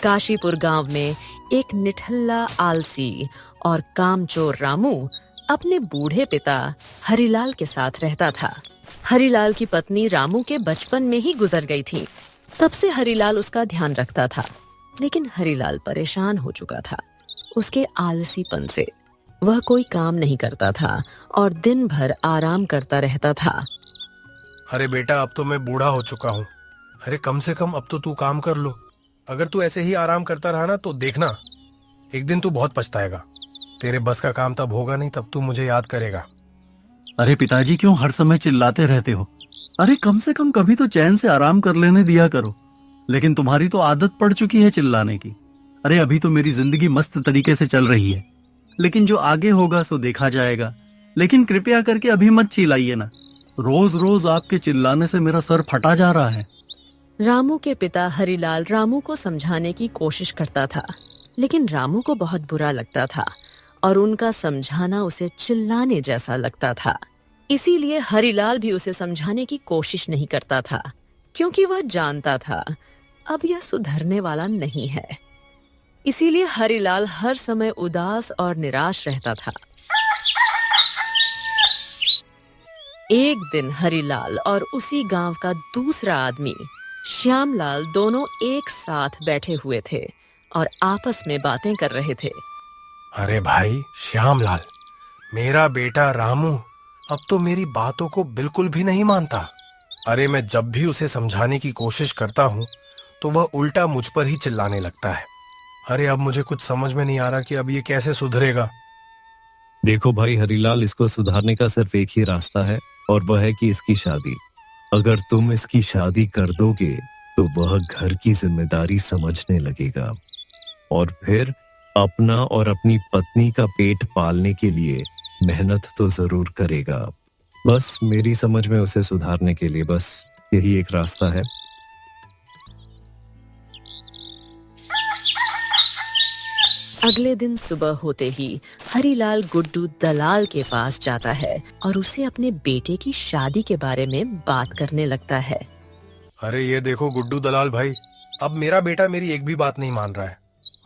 काशीपुर गांव में एक निठल्ला आलसी और कामचोर रामू अपने बूढ़े पिता हरिलाल के साथ रहता था। हरिलाल की पत्नी रामू के बचपन में ही गुजर गई थी। तब से हरिलाल उसका ध्यान रखता था, लेकिन हरिलाल परेशान हो चुका था उसके आलसीपन से। वह कोई काम नहीं करता था और दिन भर आराम करता रहता था। अरे बेटा, अब तो मैं बूढ़ा हो चुका हूँ। अरे कम से कम अब तो तू काम कर लो। अगर तू ऐसे ही आराम करता रहा ना तो देखना, एक दिन तू बहुत पछताएगा। तेरे बस का काम तब होगा नहीं, तब तू मुझे याद करेगा। अरे पिताजी, क्यों हर समय चिल्लाते रहते हो? अरे कम से कम कभी तो चैन से आराम कर लेने दिया करो। लेकिन तुम्हारी तो आदत पड़ चुकी है चिल्लाने की। अरे अभी तो मेरी जिंदगी मस्त तरीके से चल रही है, लेकिन जो आगे होगा सो देखा जाएगा। लेकिन कृपया करके अभी मत चिल्लाइए ना। रोज रोज आपके चिल्लाने से मेरा सर फटा जा रहा है। रामू के पिता हरिलाल रामू को समझाने की कोशिश करता था, लेकिन रामू को बहुत बुरा लगता था और उनका समझाना उसे चिल्लाने जैसा लगता था। इसीलिए हरिलाल भी उसे समझाने की कोशिश नहीं करता था, क्योंकि वह जानता था अब यह सुधरने वाला नहीं है। इसीलिए हरिलाल हर समय उदास और निराश रहता था। एक दिन हरिलाल और उसी गांव का दूसरा आदमी श्यामलाल दोनों एक साथ बैठे हुए थे और आपस में बातें कर रहे थे। अरे भाई श्यामलाल, मेरा बेटा रामू अब तो मेरी बातों को बिल्कुल भी नहीं मानता। अरे मैं जब भी उसे समझाने की कोशिश करता हूँ तो वह उल्टा मुझ पर ही चिल्लाने लगता है। अरे अब मुझे कुछ समझ में नहीं आ रहा कि अब ये कैसे सुधरेगा। देखो भाई हरीलाल, इसको सुधारने का सिर्फ एक ही रास्ता है, और वह है कि इसकी शादी। अगर तुम इसकी शादी कर दोगे तो वह घर की जिम्मेदारी समझने लगेगा, और फिर अपना और अपनी पत्नी का पेट पालने के लिए मेहनत तो जरूर करेगा। बस मेरी समझ में उसे सुधारने के लिए बस यही एक रास्ता है। अगले दिन सुबह होते ही हरिलाल गुड्डू दलाल के पास जाता है और उसे अपने बेटे की शादी के बारे में बात करने लगता है। अरे ये देखो गुड्डू दलाल भाई, अब मेरा बेटा मेरी एक भी बात नहीं मान रहा है।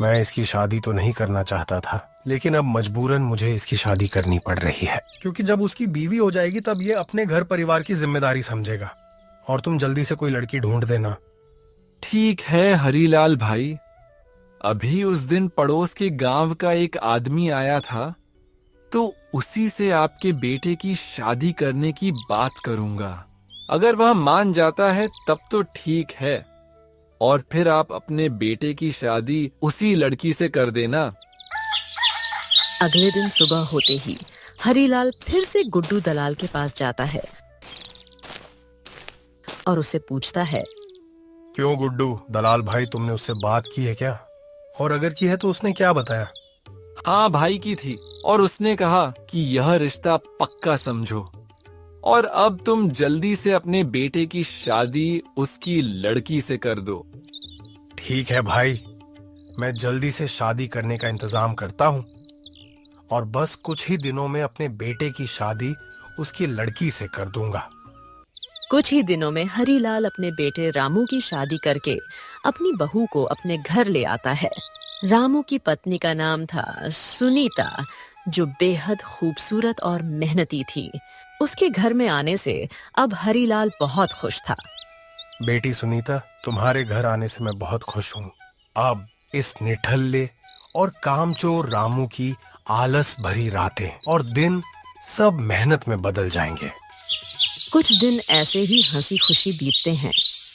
मैं इसकी शादी तो नहीं करना चाहता था, लेकिन अब मजबूरन मुझे इसकी शादी करनी पड़ रही है, क्योंकि जब उसकी बीवी हो जाएगी तब ये अपने घर परिवार की जिम्मेदारी समझेगा। और तुम जल्दी से कोई लड़की ढूंढ देना। ठीक है हरीलाल भाई, अभी उस दिन पड़ोस के गांव का एक आदमी आया था, तो उसी से आपके बेटे की शादी करने की बात करूंगा। अगर वह मान जाता है तब तो ठीक है, और फिर आप अपने बेटे की शादी उसी लड़की से कर देना। अगले दिन सुबह होते ही हरिलाल फिर से गुड्डू दलाल के पास जाता है और उससे पूछता है, क्यों गुड्डू दलाल भाई, तुमने उससे बात की है क्या? और अगर की है तो उसने क्या बताया? हाँ भाई, की थी, और उसने कहा कि यह रिश्ता पक्का समझो, और अब तुम जल्दी से अपने बेटे की शादी उसकी लड़की से कर दो। ठीक है भाई, मैं जल्दी से शादी करने का इंतजाम करता हूँ, और बस कुछ ही दिनों में अपने बेटे की शादी उसकी लड़की से कर दूंगा। कुछ ही दिनों में हरिलाल अपने बेटे रामू की शादी करके अपनी बहू को अपने घर ले आता है। रामू की पत्नी का नाम था सुनीता, जो बेहद खूबसूरत और मेहनती थी। उसके घर में आने से अब हरिलाल बहुत खुश था। बेटी सुनीता, तुम्हारे घर आने से मैं बहुत खुश हूँ। अब इस निठल्ले और कामचोर रामू की आलस भरी रातें और दिन सब मेहनत में बदल जाएंगे। कुछ दिन ऐसे ही हंसी खुशी बीतते हैं,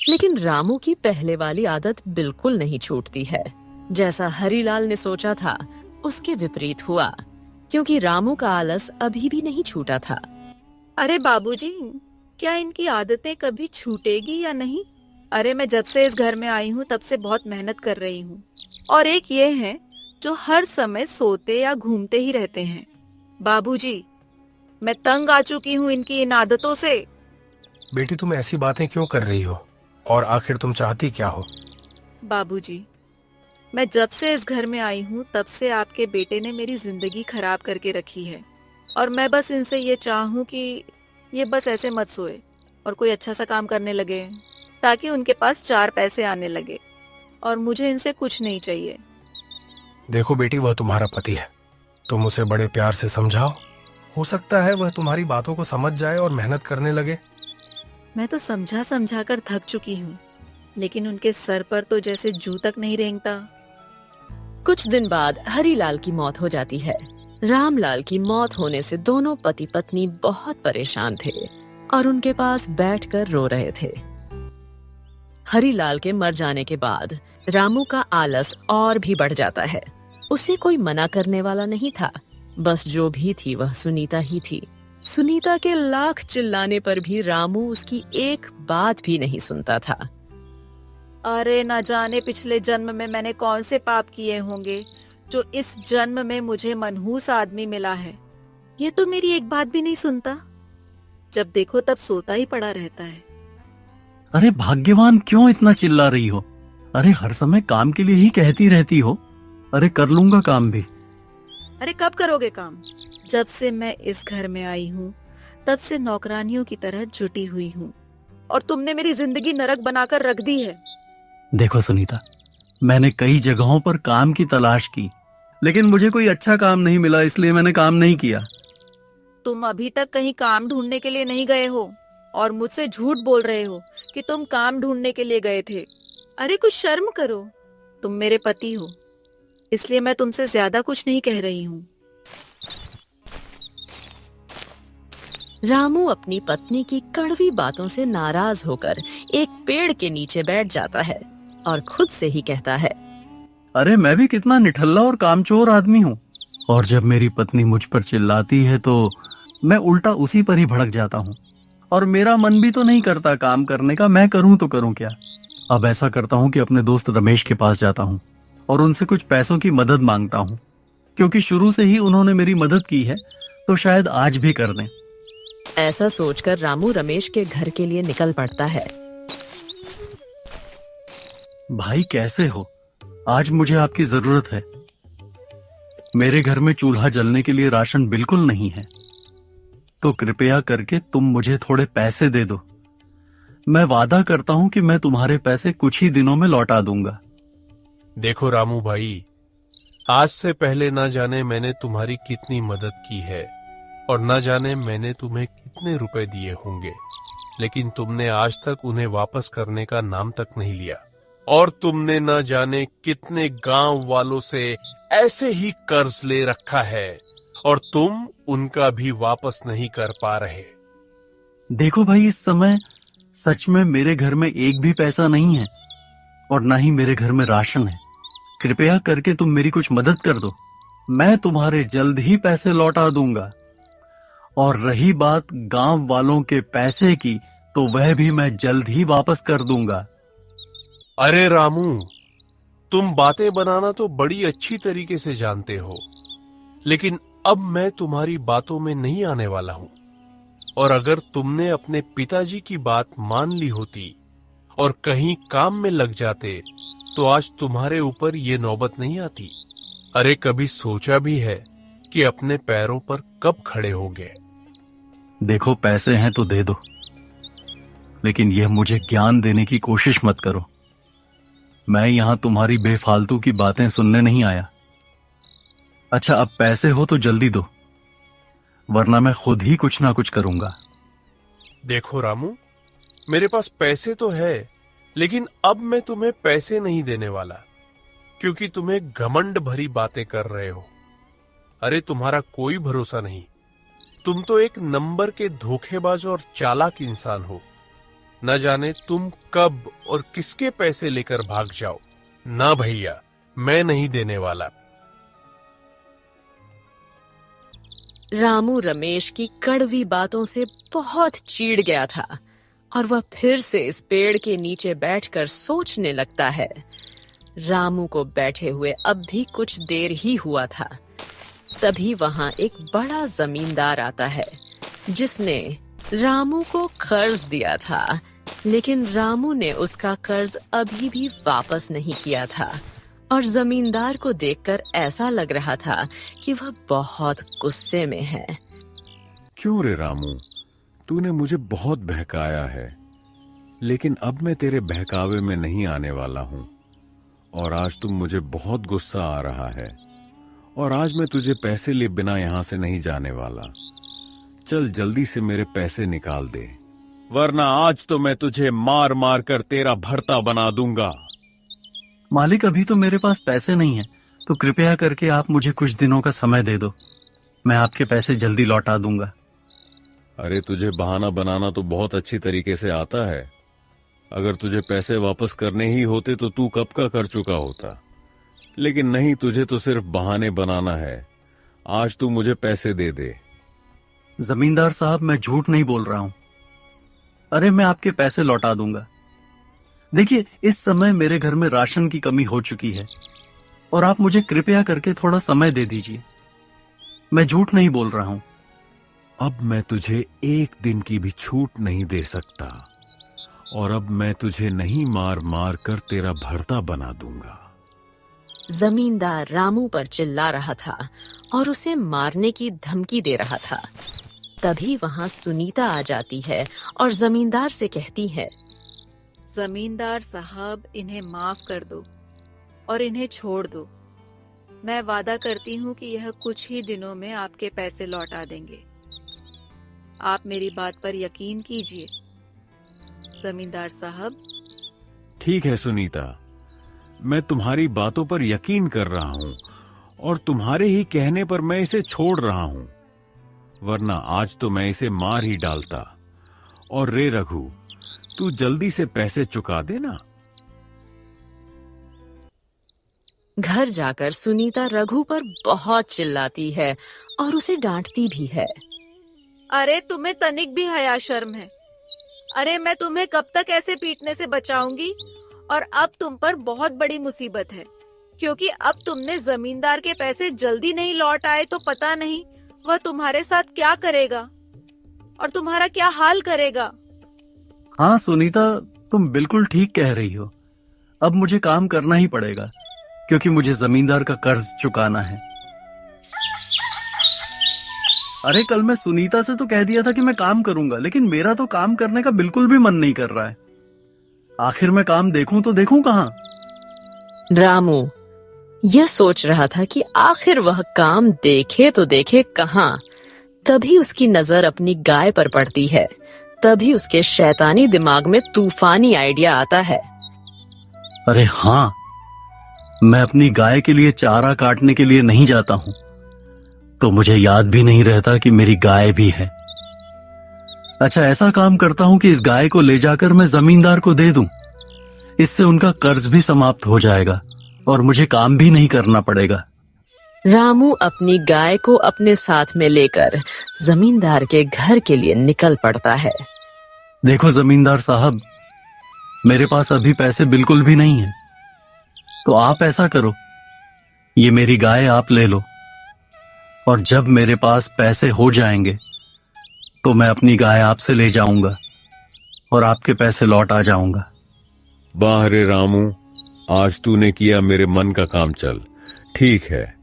लेकिन रामू की पहले वाली आदत बिल्कुल नहीं छूटती है। जैसा हरिलाल ने सोचा था उसके विपरीत हुआ, क्योंकि रामू का आलस अभी भी नहीं छूटा था। अरे बाबूजी, क्या इनकी आदतें कभी छूटेगी या नहीं? अरे मैं जब से इस घर में आई हूँ तब से बहुत मेहनत कर रही हूँ, और एक ये है जो हर समय सोते या घूमते ही रहते हैं। बाबूजी, मैं तंग आ चुकी हूँ इनकी इन आदतों से। बेटी तुम ऐसी बातें क्यों कर रही हो, और आखिर तुम चाहती क्या हो? बाबूजी, मैं जब से इस घर में आई हूँ तब से आपके बेटे ने मेरी जिंदगी खराब करके रखी है, और मैं बस इनसे ये चाहूँ कि ये बस ऐसे मत सोए और कोई अच्छा सा काम करने लगे, ताकि उनके पास 4 पैसे आने लगे। और मुझे इनसे कुछ नहीं चाहिए। देखो बेटी, वह तुम्हारा पति है, तुम उसे बड़े प्यार से समझाओ। हो सकता है वह तुम्हारी बातों को समझ जाए और मेहनत करने लगे। मैं तो समझा समझा कर थक चुकी हूँ, लेकिन उनके सर पर तो जैसे जू तक नहीं रेंगता। कुछ दिन बाद हरीलाल की मौत हो जाती है। रामलाल की मौत होने से दोनों पति पत्नी बहुत परेशान थे और उनके पास बैठकर रो रहे थे। हरीलाल के मर जाने के बाद रामू का आलस और भी बढ़ जाता है। उसे कोई मना करने वाला नहीं था। बस जो भी थी वह सुनीता ही थी। सुनीता के लाख चिल्लाने पर भी रामू उसकी एक बात भी नहीं सुनता था। अरे न जाने पिछले जन्म में मैंने कौन से पाप किए होंगे जो इस जन्म में मुझे मनहूस आदमी मिला है। ये तो मेरी एक बात भी नहीं सुनता, जब देखो तब सोता ही पड़ा रहता है। अरे भाग्यवान, क्यों इतना चिल्ला रही हो? अरे हर समय काम के लिए ही कहती रहती हो। अरे कर लूंगा काम भी। अरे कब करोगे काम? जब से मैं इस घर में आई हूँ तब से नौकरानियों की तरह जुटी हुई हूँ, और तुमने मेरी जिंदगी नरक बनाकर रख दी है। देखो सुनीता, मैंने कई जगहों पर काम की तलाश की, लेकिन मुझे कोई अच्छा काम नहीं मिला, इसलिए मैंने काम नहीं किया। तुम अभी तक कहीं काम ढूंढने के लिए नहीं गए हो और मुझसे झूठ बोल रहे हो कि तुम काम ढूंढने के लिए गए थे। अरे कुछ शर्म करो, तुम मेरे पति हो, इसलिए मैं तुमसे ज्यादा कुछ नहीं कह रही हूँ। रामू अपनी पत्नी की कड़वी बातों से नाराज होकर एक पेड़ के नीचे बैठ जाता है और खुद से ही कहता है, अरे मैं भी कितना निठल्ला और कामचोर आदमी हूँ, और जब मेरी पत्नी मुझ पर चिल्लाती है तो मैं उल्टा उसी पर ही भड़क जाता हूँ, और मेरा मन भी तो नहीं करता काम करने का। मैं करूँ तो करूँ क्या? अब ऐसा करता हूँ कि अपने दोस्त रमेश के पास जाता हूँ और उनसे कुछ पैसों की मदद मांगता हूँ, क्योंकि शुरू से ही उन्होंने मेरी मदद की है, तो शायद आज भी कर दें। ऐसा सोचकर रामू रमेश के घर के लिए निकल पड़ता है। भाई कैसे हो? आज मुझे आपकी जरूरत है। मेरे घर में चूल्हा जलने के लिए राशन बिल्कुल नहीं है, तो कृपया करके तुम मुझे थोड़े पैसे दे दो। मैं वादा करता हूं कि मैं तुम्हारे पैसे कुछ ही दिनों में लौटा दूंगा। देखो रामू भाई, आज से पहले ना जाने मैंने तुम्हारी कितनी मदद की है और ना जाने मैंने तुम्हें कितने रुपए दिए होंगे, लेकिन तुमने आज तक उन्हें वापस करने का नाम तक नहीं लिया, और तुमने ना जाने कितने गांव वालों से ऐसे ही कर्ज ले रखा है और तुम उनका भी वापस नहीं कर पा रहे। देखो भाई, इस समय सच में मेरे घर में एक भी पैसा नहीं है और ना ही मेरे घर में राशन है। कृपया करके तुम मेरी कुछ मदद कर दो, मैं तुम्हारे जल्द ही पैसे लौटा दूंगा। और रही बात गांव वालों के पैसे की, तो वह भी मैं जल्द ही वापस कर दूंगा। अरे रामू, तुम बातें बनाना तो बड़ी अच्छी तरीके से जानते हो, लेकिन अब मैं तुम्हारी बातों में नहीं आने वाला हूं। और अगर तुमने अपने पिताजी की बात मान ली होती और कहीं काम में लग जाते, तो आज तुम्हारे ऊपर ये नौबत नहीं आती। अरे कभी सोचा भी है कि अपने पैरों पर कब खड़े होंगे? देखो पैसे हैं तो दे दो, लेकिन यह मुझे ज्ञान देने की कोशिश मत करो। मैं यहां तुम्हारी बेफालतू की बातें सुनने नहीं आया। अच्छा, अब पैसे हो तो जल्दी दो, वरना मैं खुद ही कुछ ना कुछ करूंगा। देखो रामू, मेरे पास पैसे तो है, लेकिन अब मैं तुम्हें पैसे नहीं देने वाला, क्योंकि तुम्हें घमंड भरी बातें कर रहे हो। अरे तुम्हारा कोई भरोसा नहीं, तुम तो एक नंबर के धोखेबाज और चालाक इंसान हो। न जाने तुम कब और किसके पैसे लेकर भाग जाओ। ना भैया, मैं नहीं देने वाला। रामू रमेश की कड़वी बातों से बहुत चिढ़ गया था और वह फिर से इस पेड़ के नीचे बैठकर सोचने लगता है। रामू को बैठे हुए अब भी कुछ देर ही हुआ था, तभी वहां एक बड़ा जमींदार आता है जिसने रामू को कर्ज दिया था, लेकिन रामू ने उसका कर्ज अभी भी वापस नहीं किया था और जमींदार को देखकर ऐसा लग रहा था कि वह बहुत गुस्से में है। क्यों रे रामू, तूने मुझे बहुत बहकाया है, लेकिन अब मैं तेरे बहकावे में नहीं आने वाला हूँ। और आज तुम मुझे बहुत गुस्सा आ रहा है, और आज मैं तुझे पैसे लिए बिना यहां से नहीं जाने वाला। चल जल्दी से मेरे पैसे निकाल दे, वरना आज तो मैं तुझे मार मार कर तेरा भरता बना दूंगा। मालिक, अभी तो मेरे पास पैसे नहीं है, तो कृपया करके आप मुझे कुछ दिनों का समय दे दो। मैं आपके पैसे जल्दी लौटा दूंगा। अरे तुझे बहाना बनाना तो बहुत अच्छी तरीके से आता है। अगर तुझे पैसे वापस करने ही होते तो तू कब का कर चुका होता, लेकिन नहीं, तुझे तो सिर्फ बहाने बनाना है। आज तू मुझे पैसे दे दे। जमींदार साहब, मैं झूठ नहीं बोल रहा हूं। अरे मैं आपके पैसे लौटा दूंगा। देखिए, इस समय मेरे घर में राशन की कमी हो चुकी है और आप मुझे कृपया करके थोड़ा समय दे दीजिए। मैं झूठ नहीं बोल रहा हूं। अब मैं तुझे एक दिन की भी छूट नहीं दे सकता, और अब मैं तुझे नहीं मार मार कर तेरा भरता बना दूंगा। जमींदार रामू पर चिल्ला रहा था और उसे मारने की धमकी दे रहा था। तभी वहां सुनीता आ जाती है और जमींदार से कहती है, जमींदार साहब, इन्हें माफ कर दो और इन्हें छोड़ दो। मैं वादा करती हूँ कि यह कुछ ही दिनों में आपके पैसे लौटा देंगे। आप मेरी बात पर यकीन कीजिए जमींदार साहब। ठीक है सुनीता, मैं तुम्हारी बातों पर यकीन कर रहा हूं और तुम्हारे ही कहने पर मैं इसे छोड़ रहा हूं, वरना आज तो मैं इसे मार ही डालता। और रे रघु, तू जल्दी से पैसे चुका देना। घर जाकर सुनीता रघु पर बहुत चिल्लाती है और उसे डांटती भी है। अरे तुम्हें तनिक भी हया शर्म है? अरे मैं तुम्हें कब तक ऐसे पीटने से बचाऊंगी? और अब तुम पर बहुत बड़ी मुसीबत है, क्योंकि अब तुमने जमींदार के पैसे जल्दी नहीं लौट आए तो पता नहीं वह तुम्हारे साथ क्या करेगा और तुम्हारा क्या हाल करेगा। हाँ सुनीता, तुम बिल्कुल ठीक कह रही हो। अब मुझे काम करना ही पड़ेगा, क्योंकि मुझे जमींदार का कर्ज चुकाना है। अरे कल मैं सुनीता से तो कह दिया था कि मैं काम करूंगा, लेकिन मेरा तो काम करने का बिल्कुल भी मन नहीं कर रहा है। आखिर मैं काम देखूं तो देखूं कहाँ? रामू यह सोच रहा था कि आखिर वह काम देखे तो देखे कहाँ। तभी उसकी नजर अपनी गाय पर पड़ती है। तभी उसके शैतानी दिमाग में तूफानी आइडिया आता है। अरे हाँ, मैं अपनी गाय के लिए चारा काटने के लिए नहीं जाता हूं, तो मुझे याद भी नहीं रहता कि मेरी गाय भी है। अच्छा, ऐसा काम करता हूं कि इस गाय को ले जाकर मैं जमींदार को दे दूं। इससे उनका कर्ज भी समाप्त हो जाएगा और मुझे काम भी नहीं करना पड़ेगा। रामू अपनी गाय को अपने साथ में लेकर जमींदार के घर के लिए निकल पड़ता है। देखो जमींदार साहब, मेरे पास अभी पैसे बिल्कुल भी नहीं है, तो आप ऐसा करो, ये मेरी गाय आप ले लो, और जब मेरे पास पैसे हो जाएंगे तो मैं अपनी गाय आपसे ले जाऊंगा और आपके पैसे लौट आ जाऊंगा। वाह रे रामू, आज तूने किया मेरे मन का काम। चल ठीक है,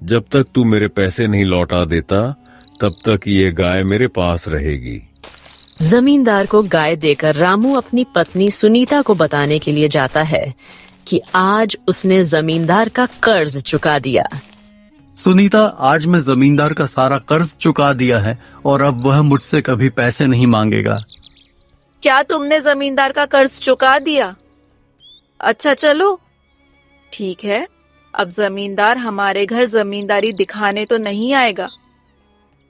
जब तक तू मेरे पैसे नहीं लौटा देता तब तक ये गाय मेरे पास रहेगी। जमींदार को गाय देकर रामू अपनी पत्नी सुनीता को बताने के लिए जाता है कि आज उसने जमींदार का कर्ज चुका दिया। सुनीता, आज मैं जमींदार का सारा कर्ज चुका दिया है और अब वह मुझसे कभी पैसे नहीं मांगेगा। क्या तुमने जमींदार का कर्ज चुका दिया? अच्छा चलो ठीक है, अब जमींदार हमारे घर जमींदारी दिखाने तो नहीं आएगा,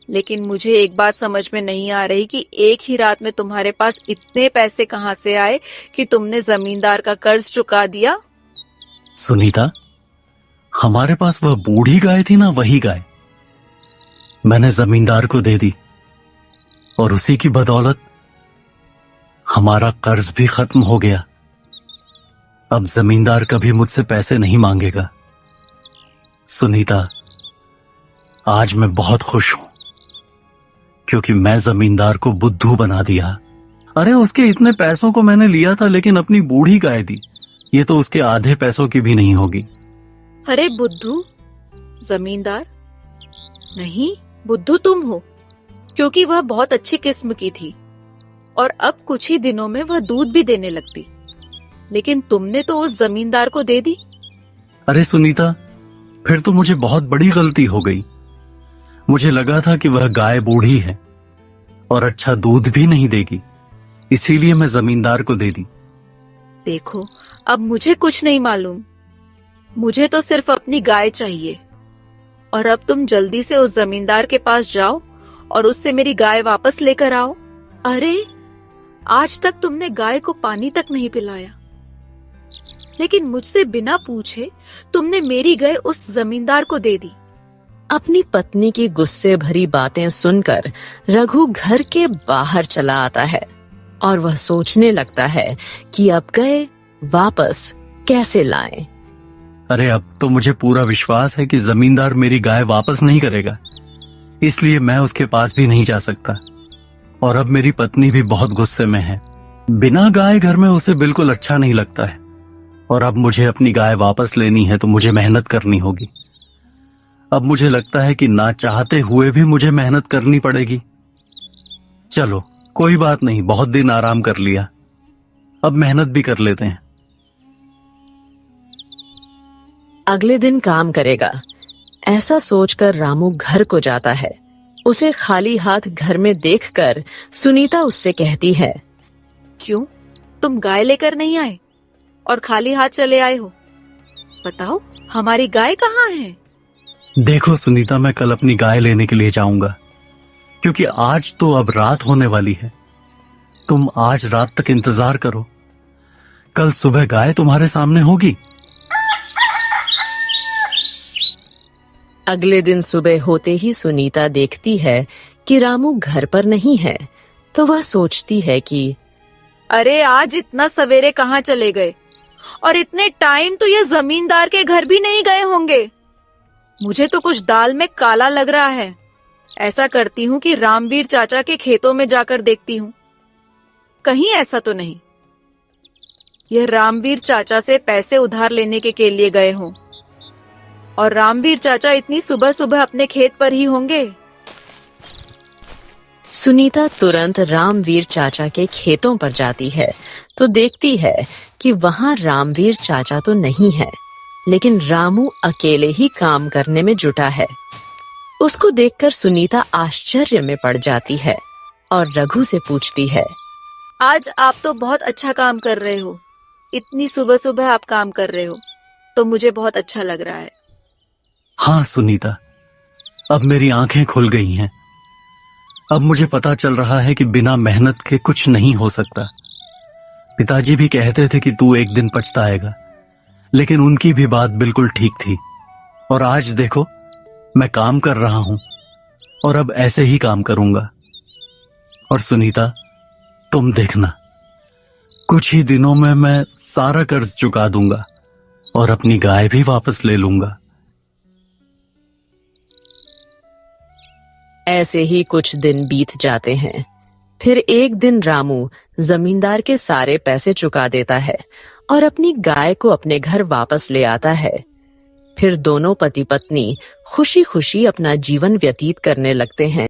लेकिन मुझे एक बात समझ में नहीं आ रही कि एक ही रात में तुम्हारे पास इतने पैसे कहां से आए कि तुमने जमींदार का कर्ज चुका दिया। सुनीता, हमारे पास वह बूढ़ी गाय थी ना, वही गाय मैंने जमींदार को दे दी और उसी की बदौलत हमारा कर्ज भी खत्म हो गया। अब जमींदार कभी मुझसे पैसे नहीं मांगेगा। सुनीता, आज मैं बहुत खुश हूं, क्योंकि मैं जमींदार को बुद्धू बना दिया। अरे उसके इतने पैसों को मैंने लिया था, लेकिन अपनी बूढ़ी गाय दी, ये तो उसके आधे पैसों की भी नहीं होगी। अरे बुद्धू? जमींदार नहीं, बुद्धू तुम हो, क्योंकि वह बहुत अच्छी किस्म की थी और अब कुछ ही दिनों में वह दूध भी देने लगती, लेकिन तुमने तो उस जमींदार को दे दी अरे सुनीता, फिर तो मुझे बहुत बड़ी गलती हो गई। मुझे लगा था कि वह गाय बूढ़ी है और अच्छा दूध भी नहीं देगी, इसीलिए मैं जमींदार को दे दी। देखो, अब मुझे कुछ नहीं मालूम, मुझे तो सिर्फ अपनी गाय चाहिए। और अब तुम जल्दी से उस जमींदार के पास जाओ और उससे मेरी गाय वापस लेकर आओ। अरे, आज तक तुमने गाय को पानी तक नहीं पिलाया, लेकिन मुझसे बिना पूछे तुमने मेरी गाय उस जमींदार को दे दी। अपनी पत्नी की गुस्से भरी बातें सुनकर रघु घर के बाहर चला आता है और वह सोचने लगता है कि अब गाय वापस कैसे लाएं। अरे, अब तो मुझे पूरा विश्वास है कि जमींदार मेरी गाय वापस नहीं करेगा, इसलिए मैं उसके पास भी नहीं जा सकता। और अब मेरी पत्नी भी बहुत गुस्से में है। बिना गाय घर में उसे बिल्कुल अच्छा नहीं लगता है। और अब मुझे अपनी गाय वापस लेनी है तो मुझे मेहनत करनी होगी। अब मुझे लगता है कि ना चाहते हुए भी मुझे मेहनत करनी पड़ेगी। चलो, कोई बात नहीं, बहुत दिन आराम कर लिया, अब मेहनत भी कर लेते हैं। अगले दिन काम करेगा, ऐसा सोचकर रामू घर को जाता है। उसे खाली हाथ घर में देखकर सुनीता उससे कहती है, क्यों, तुम गाय लेकर नहीं आए और खाली हाथ चले आए हो? बताओ, हमारी गाय कहाँ है? देखो सुनीता, मैं कल अपनी गाय लेने के लिए जाऊंगा, क्योंकि आज तो अब रात होने वाली है। तुम आज रात तक इंतजार करो, कल सुबह गाय तुम्हारे सामने होगी। अगले दिन सुबह होते ही सुनीता देखती है कि रामू घर पर नहीं है, तो वह सोचती है कि अरे, आज इतना सवेरे कहाँ चले गए? और इतने टाइम तो ये जमींदार के घर भी नहीं गए होंगे। मुझे तो कुछ दाल में काला लग रहा है। ऐसा करती हूँ कि रामवीर चाचा के खेतों में जाकर देखती हूँ, कहीं ऐसा तो नहीं यह रामवीर चाचा से पैसे उधार लेने के लिए गए हों। और रामवीर चाचा इतनी सुबह सुबह अपने खेत पर ही होंगे। सुनीता तुरंत रामवीर चाचा के खेतों पर जाती है तो देखती है कि वहां रामवीर चाचा तो नहीं है, लेकिन रामू अकेले ही काम करने में जुटा है। उसको देखकर सुनीता आश्चर्य में पड़ जाती है और रघु से पूछती है, आज आप तो बहुत अच्छा काम कर रहे हो। इतनी सुबह सुबह आप काम कर रहे हो तो मुझे बहुत अच्छा लग रहा है। हाँ सुनीता, अब मेरी आंखें खुल गई हैं। अब मुझे पता चल रहा है कि बिना मेहनत के कुछ नहीं हो सकता। पिताजी भी कहते थे कि तू एक दिन पछताएगा, लेकिन उनकी भी बात बिल्कुल ठीक थी। और आज देखो, मैं काम कर रहा हूं और अब ऐसे ही काम करूंगा। और सुनीता, तुम देखना, कुछ ही दिनों में मैं सारा कर्ज चुका दूंगा और अपनी गाय भी वापस ले लूंगा। ऐसे ही कुछ दिन बीत जाते हैं। फिर एक दिन रामू जमींदार के सारे पैसे चुका देता है और अपनी गाय को अपने घर वापस ले आता है। फिर दोनों पति पत्नी खुशी खुशी अपना जीवन व्यतीत करने लगते हैं।